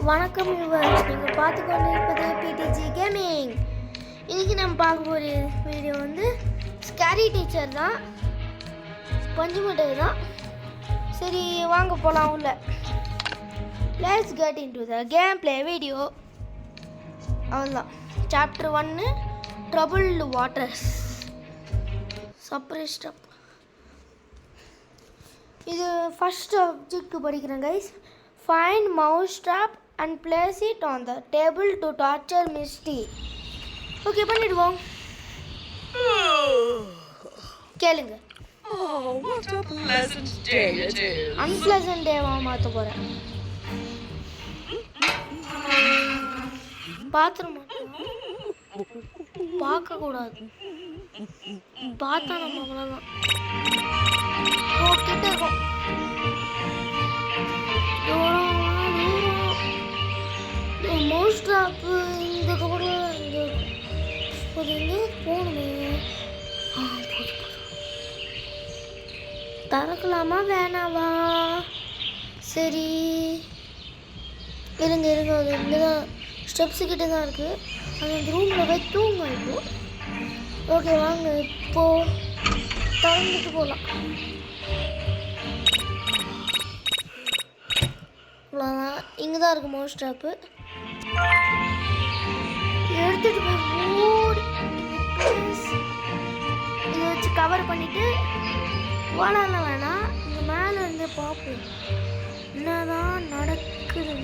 வணக்கம் வியூவர்ஸ், நீங்கள் பார்த்து கொண்டு இருப்பது பிடிஜி கேமிங். இன்றைக்கி நம்ம பார்க்க போகிற வீடியோ வந்து ஸ்கேரி டீச்சர் தான், பஞ்சு மிட்டாய் தான். சரி வாங்க போகலாம் உள்ள. Let's get into the game play video. அவ்வளோதான். சாப்டர் 1 ட்ரபிள்டு வாட்டர்ஸ் சப்ரே ஸ்டெப். இது ஃபர்ஸ்ட் ஆப்ஜெக்ட் படிக்கிறேன் guys. Find mousetrap and place it on the table to torture Misty. Okay, பண்ணிடுவோம். கேளுங்க. Oh, what a pleasant day it is. Unpleasant day வா மாத்த போறேன். Bathroom பார்க்க கூடாது. பார்த்தா நம்ம அவ்வளோதான். ஓ கிட்ட இருக்கும். மவுஸ்ட்ராப்பு இந்த கபடில் இங்கே ஒரு எங்கே போகணுமே. திறக்கலாமா வேணாவா? சரி இருங்க அது இங்கே தான் ஸ்டெப்ஸு கிட்டே தான் இருக்குது. அது அந்த ரூமில் போய் தூங்க இப்போ. ஓகே வாங்க இப்போது திறந்துட்டு போகலாம். அவ்வளோதான். இங்கே தான் இருக்குது மவுஸ்ட்ராப்பு. எடுத்துட்டு போய் ஓடி இதை வச்சு கவர் பண்ணிட்டு ஓடால வேணாம். இங்கே மேலே இருந்து பார்ப்போம் என்னதான் நடக்குது.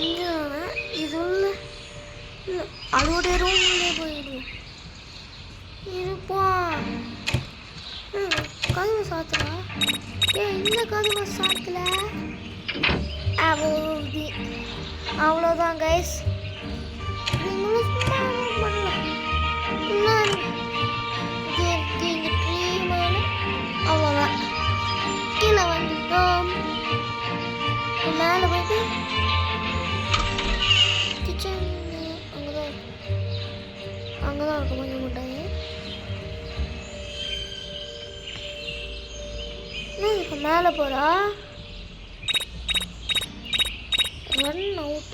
இங்கே இது அதோடைய ரூம்லேயே போயிடுவோம். இருப்போம். கதவை சாத்துறா. இந்த கதவை சாத்தல. அவ்வளோதான் கைஸ். நீங்களும் பண்ணலாம். இங்கே ட்ரீ மேலே அவ்வளோதான். கீழே வந்துட்டோம். மேலே போயிட்டு கிச்சன் அங்கே தான் இருக்கும் கொஞ்சம் மிட்டாய். இப்போ மேலே போகிறா. Run out.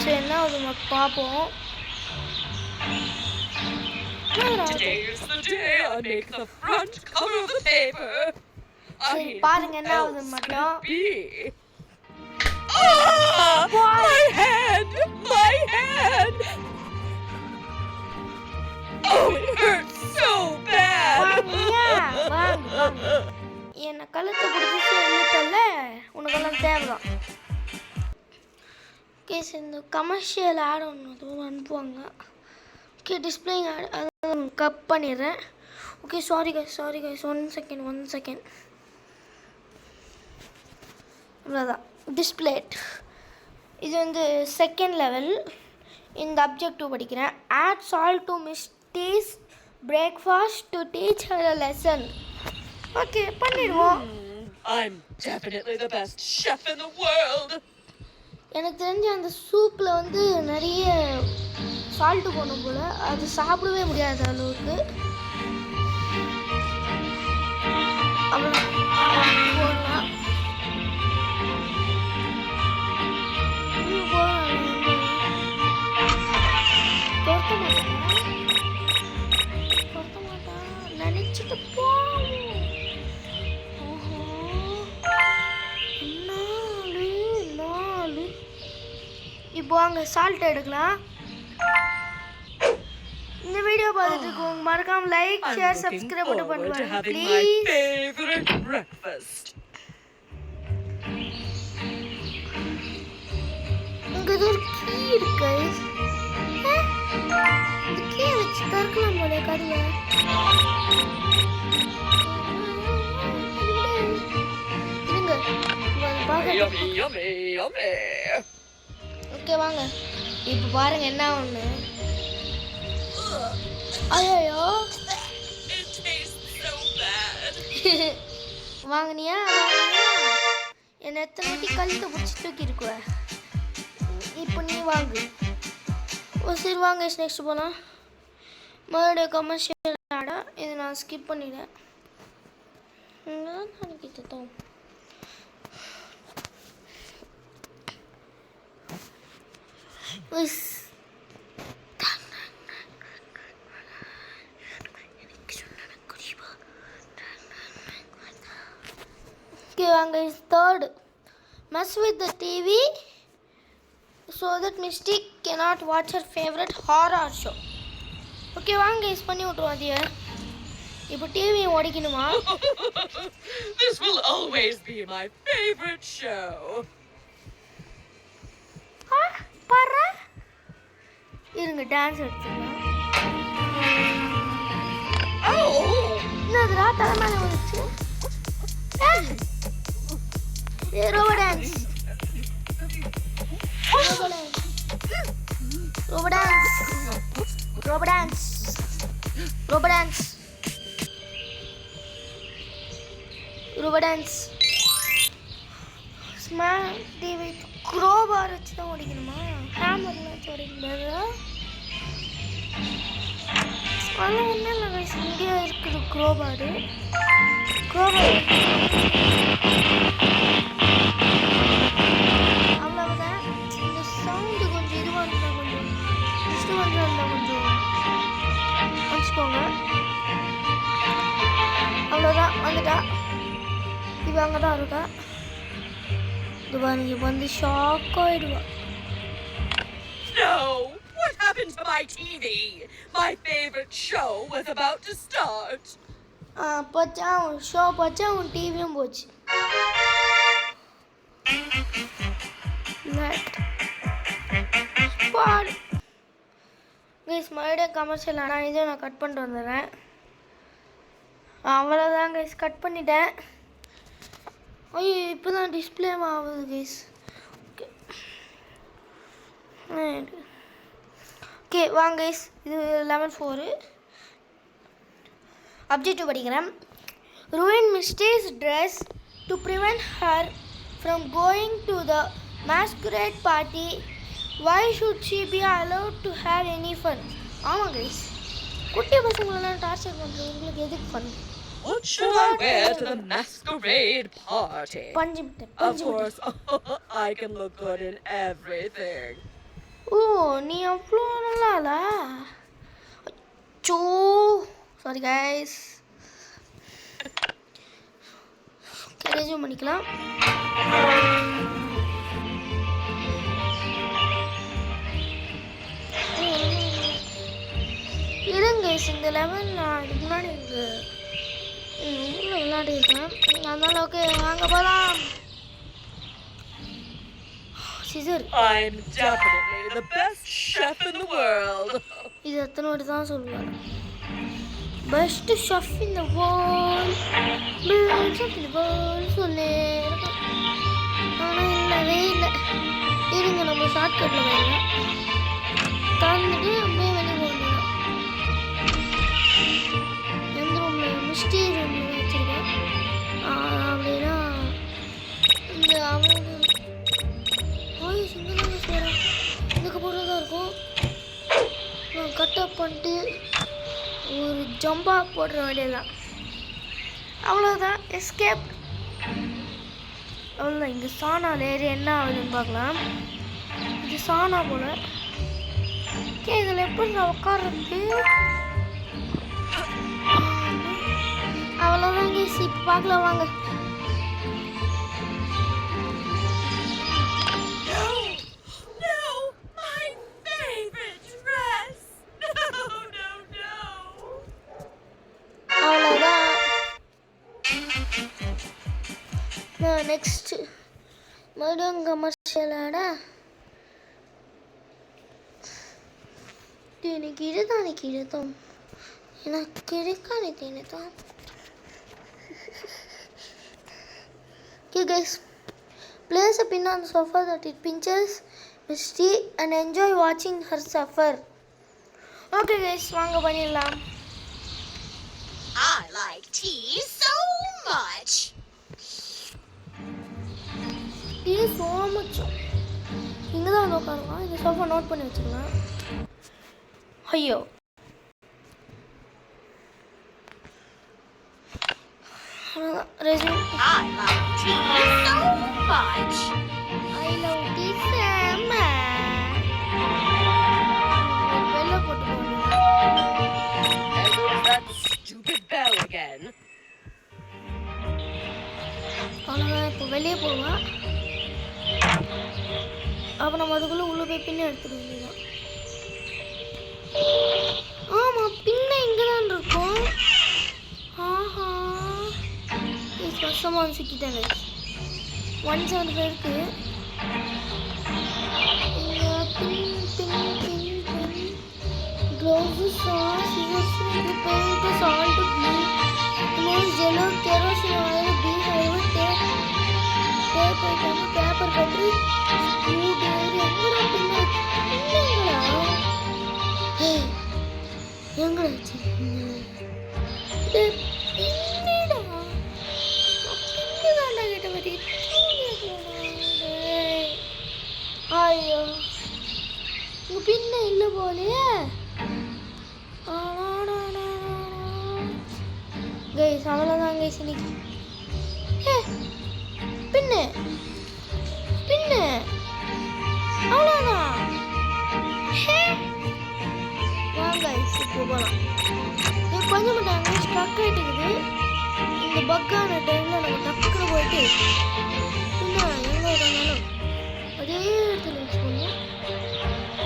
சரின்னா அது பார்ப்போம். Today is the day I make the front cover of the paper. சரி பாருங்க என்ன ஆகுது மட்டும். My hand! My hand! Oh, it hurts so bad! என்ன கழுத்தை பிடிச்சி எழுத்தல்ல, உனக்கெல்லாம் தேவைதான். ஓகே சார், இந்த கமர்ஷியல் ஆட் ஒன்று அனுப்புவாங்க. ஓகே டிஸ்பிளேயிங் ஆட் அதை கட் பண்ணிடுறேன். Okay sorry guys one second. அவ்வளோதான். டிஸ்பிளேட் இது வந்து செகண்ட் லெவல். இந்த அப்ஜெக்டிவ் படிக்கிறேன். Add salt to Misty's breakfast to teach her a lesson. Okay பண்ணிடுவோம். I'm definitely the best chef in the world. எனக்கு தெரிஞ்ச அந்த சூப்பில் வந்து நிறைய சால்ட்டு போடணும் போல். அது சாப்பிடவே முடியாத அளவுக்கு. அவ்வளோ போடலாம். பொருத்த மாட்டா நினச்சிட்டு போவோம். இப்போ அங்கே சால்ட் எடுக்கலாம். இந்த வீடியோ பார்த்துட்டு இருக்கோங்க மறக்காம லைக் ஷேர் சப்ஸ்கிரைப் பண்ணுங்க ப்ளீஸ். இங்க ஒரு கீ இருக்கு இதுக்கே வச்சு திறக்கலாம் போல கதவை. இருங்க Yummy, yummy, yummy. ஓகே வாங்க இப்போ பாருங்க என்ன ஒன்று. ஐயோ It tastes so bad. வாங்கினியா என்ன எத்தனை வாட்டி கழுத்தை பிடிச்சி தூக்கி இருக்குவ. இப்போ நீ வாங்கு. சரி வாங்க நெக்ஸ்ட் போகலாம். மறுபடியும் கமர்ஷியல் ஆடா இது நான் ஸ்கிப் பண்ணிட்டேன். தத்தோம் Okay, வாங்க is third. Mess with the TV so that Mystic cannot watch her favorite horror show. Okay, வாங்க guys பண்ணி விட்டுருவோம் அதைய. இப்போ TV ஓடிக்கணுமா? This will always be my favorite show. பாரு இருங்க டான்ஸ் எடுத்துக்கலாம். என்னதுடா தலைமையில வந்துச்சு? Robo dance robo dance robo dance robo dance robo dance smart TV crowbar வச்சு தான் ஓடிக்கணுமா? ஹேமர்லாம் வச்சு ஓடிக்கக்கூடாது. அதெல்லாம் ஒன்றும் இல்லை கைஸ், இங்கே இருக்குது க்ரோபாரு. க்ரோபார் அவ்வளவுதான். இந்த சவுண்டு கொஞ்சம் இதுவாக இருந்தால் கொஞ்சம் டிஸ்டர்பன்ஸாக இருந்தால் கொஞ்சம் வச்சுக்கோங்க. அவ்வளோதான் வந்துட்டா. இப்போ அங்கே தான் இருக்கா. நீ வந்து shock ஆயிடுவா. No! What happened to my TV? My favorite show was about to start. பச்சா உன் ஷோ பச்சா உன் டிவியும் போச்சு. கைஸ் மறுபடியும் கமர்ஷியல் ஆனால் இதை நான் கட் பண்ணிட்டு வந்துடுறேன். அவ்வளோதான் கைஸ் கட் பண்ணிட்டேன். ஐயோ இப்போ தான் டிஸ்பிளே ஆகுது கைஸ். ஓகே ஓகே வாங்க கைஸ் இது லெவல் 4 அப்ஜெக்டிவ் படிக்கிறேன். ruin Misty's dress to prevent her from going to the masquerade party. Why should she be allowed to have any fun? ஆமாம் கைஸ் குட்டி பசங்களெல்லாம் டார்ச்சர் பண்ணுறது உங்களுக்கு எதுக்கு fun? What should I wear to the masquerade party? Of course, I can look good in everything. ஓ நீ அவ்வளோ நல்லாலா? So sorry guys. ரெஸ்யூம் பண்ணிக்கலாம். இருங்க இந்த லெவல் நான் இதுக்கு முன்னாடி விளையாடி இருக்கேன். அதனால ஓகே வாங்க போகலாம். Scissor I'm definitely the best chef in the world. இது எத்தனை வாட்டி தான் சொல்லுவார். Best chef in the world chef in the world சொல்லு. ஆனால் இல்லவே இல்லை. இருங்க நம்ம ஷார்ட்கட்டில் வரலாம். தந்துட்டு அப்படியே வெளியே போகணும். எந்த ரூமில் மிஸ்டி ரூமில் வச்சுருக்கேன். அப்படின்னா இந்த அவங்க வாய்ஸ் இங்கே தான் செய்கிறேன். இதுக்கப்புறம் தான் இருக்கும். நான் கட்டப் பண்ணிட்டு ஒரு ஜம்பாக போடுற வேண்டியதுதான். அவ்வளோதான் எஸ்கேப். அவ்வளோதான். இங்கே சாணால் ஏறி என்ன ஆகுதுன்னு பார்க்கலாம். இது சாணா போல். ஓகே இதில் எப்படி நான் உட்கார்றது? அவ்வளோதான் கேஸ். இப்போ பார்க்கலாம் வாங்க. நெக்ஸ்ட் மறுபடியும் கமர்ஷியலாடா. Tiene kireto. Ina kirekane tiene to. Okay guys, place a pin on the sofa that it pinches Misty and enjoy watching her suffer. Okay guys, வாங்க பண்ணிடலாம். I like tea so much. Tea so much. இங்க தான் உட்காருங்க. இந்த sofa note பண்ணி வச்சுக்கலாம். ஐயோ. Resume. I like tea so much. I love tea so much. வெள்ள போட்டு போடுங்க. There goes that stupid bell again. அவ்வளோதான், இப்போ வெளியே போவா. அப்போ நம்ம அதுக்குள்ளே உள்ளே போய் பின்ன எடுத்துக்க வேண்டியதான். ஆமாம், பின்ன இங்கே தான் இருக்கும். ஆஹா, வருஷமாக வந்து சிக்கிட்டாங்க. 175 இருக்கு. இங்கே pin gloves, sauce, scissors, paint, salt, blue, jello, kerosene oil, பீஸ் oil, tape item, paper cutter, screwdriver, எங்கடா பின்ன பின்னங்களா? எங்கடா வச்சிருக்கீங்க? பின்னடா, பின்னதாண்டா கிட்ட பற்றி. ஐயோ, உங்க பின்ன இல்லை போலையே. கைஸ், அவ்வளோதான் கைஸ் இன்னைக்கு. பின்னு அவ்வளோதான். வாங்க இப்போ போகலாம். கொஞ்சம் மட்டும் ஸ்ட்ரக் ஆகிட்டு இருக்குது. இந்த பக்கான டைமில் நம்ம டக்குன்னு போயிட்டு இன்னும் எங்கே இருந்தாலும் அதே இடத்துல யூஸ் பண்ணுவோம்.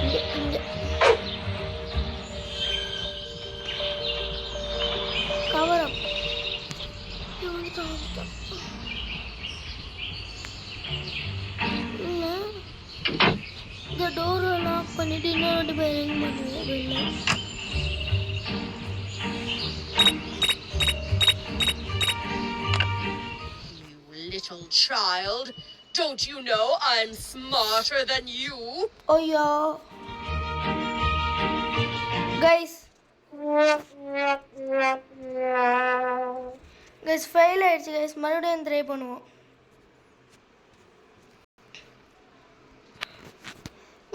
இங்கே கவர் அப். இல்லை, இந்த டோரை லாக் பண்ணிட்டு இன்னொரு போய் ரிங் பண்ணுவோம் வெளில. Little child, don't you know I'm smarter than you? Oh yeah. Guys, fail ஆயிடுச்சு guys. மறுபடியும் ட்ரை பண்ணுவோம்.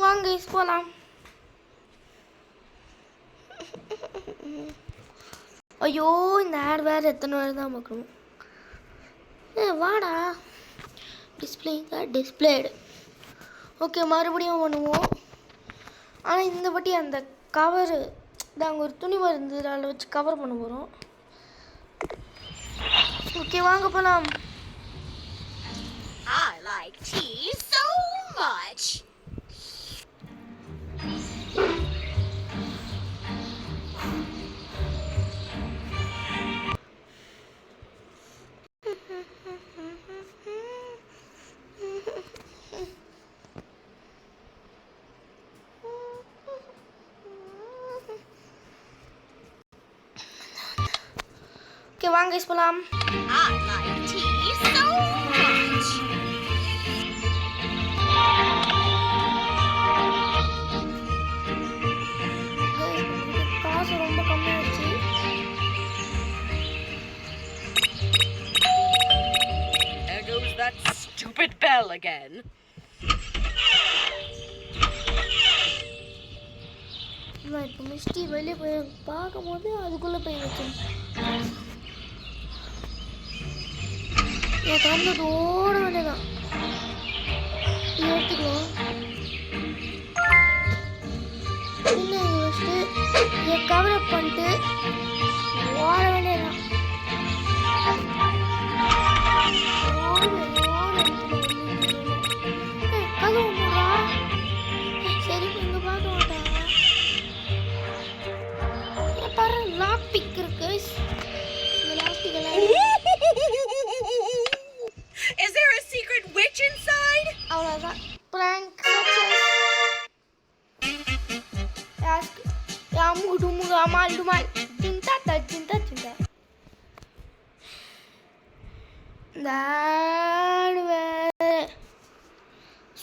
வாங்க guys போலாம். ஐயோ, இந்த ஆட் வேறு எத்தனை வேறு தான் பார்க்கணும். வாடா, டிஸ்பிளேடு. ஓகே, மறுபடியும் பண்ணுவோம். ஆனால் இந்த வாட்டி அந்த கவரு நாங்கள் ஒரு துணி மருந்து அதில் வச்சு கவர் பண்ண போகிறோம். ஓகே, வாங்க போகலாம். I like tea so much. Okay, வாங்க போகலாம். I like tea so much. காசு ரொம்ப கம்மியாகிடுச்சு. There goes that stupid bell again. நான் இப்போ மிஸ்டி வெளியே போய் பார்க்கும்போது அதுக்குள்ளே போய் வச்சேன். என் கம்மிட்டு ஓட வேண்டியதான். எடுத்துக்குவோம். இன்னும் வச்சுட்டு என் கவர் அப் பண்ணிட்டு ஓட வேண்டியதான். கதவு போடுறா. சரி, இங்கே பார்க்க மாட்டேன். பாரு, லாக் பிக் இருக்கு. இந்த லாக் பிக் எல்லாம் Is there a secret witch inside? அவ்வளோதான். Prank success. டுமுகா மால் டுமால் சிந்தா சிந்தா சிந்தா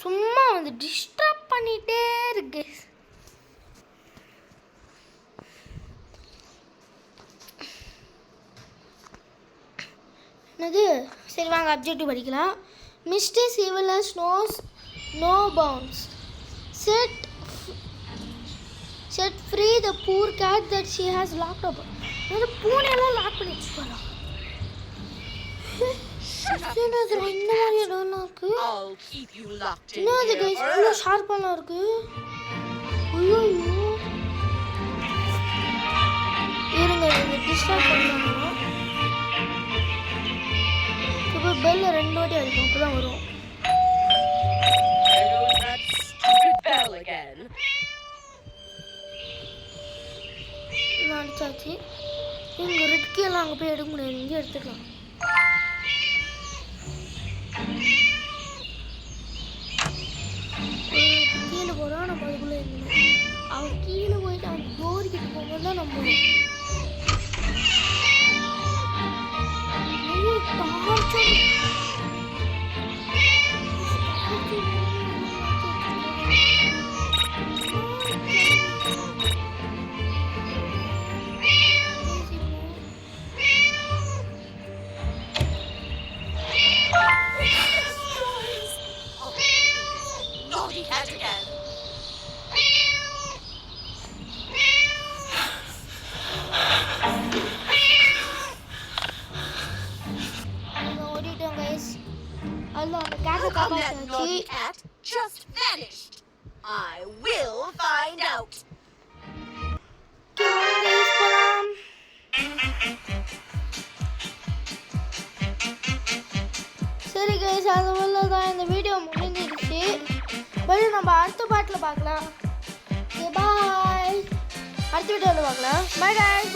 சும்மா வந்து டிஸ்டர்ப் பண்ணிட்டே இருக்கு. என்னது? சரி வாங்க அப்ஜெக்டிவ் படிக்கலாம். மிஸ்டி சிவிலஸ் knows no bounds. Set free the poor cat that she has locked up. அந்த பூனையெல்லாம் லாக் பண்ணி வச்சுக்கோறா. என்னது இந்த மாதிரி இடம்லாம் இருக்கு? என்னது கைஸ் இவ்வளோ ஷார்ப்பாலாம் இருக்கு? ஐயோ இருங்க இது டிஸ்டர்ப் பண்ணுறாங்க. இப்போ பெல்ல 2 வாட்டி அடிக்கும் அப்போ தான் வரும். அடிச்சாச்சு. இங்கே ரெட்கெல்லாம் அங்கே போய் எடுக்க முடியாது, இங்கே எடுத்துக்கலாம். கீழே போகிறோம் நம்ம அதுக்குள்ளே இருக்கணும். அவன் கீழே போயிட்டு அவன் டோர் கிட்ட போகும்போது தான் நம்ம just vanished. I will find out. சரி கைஸ் அதுதான் இந்த வீடியோ முடிஞ்சிருச்சு. பட் நம்ம அடுத்த பாட்டில் பார்க்கலாம். பாய். அடுத்த வீடியோவில் பார்க்கலாம். Bye guys.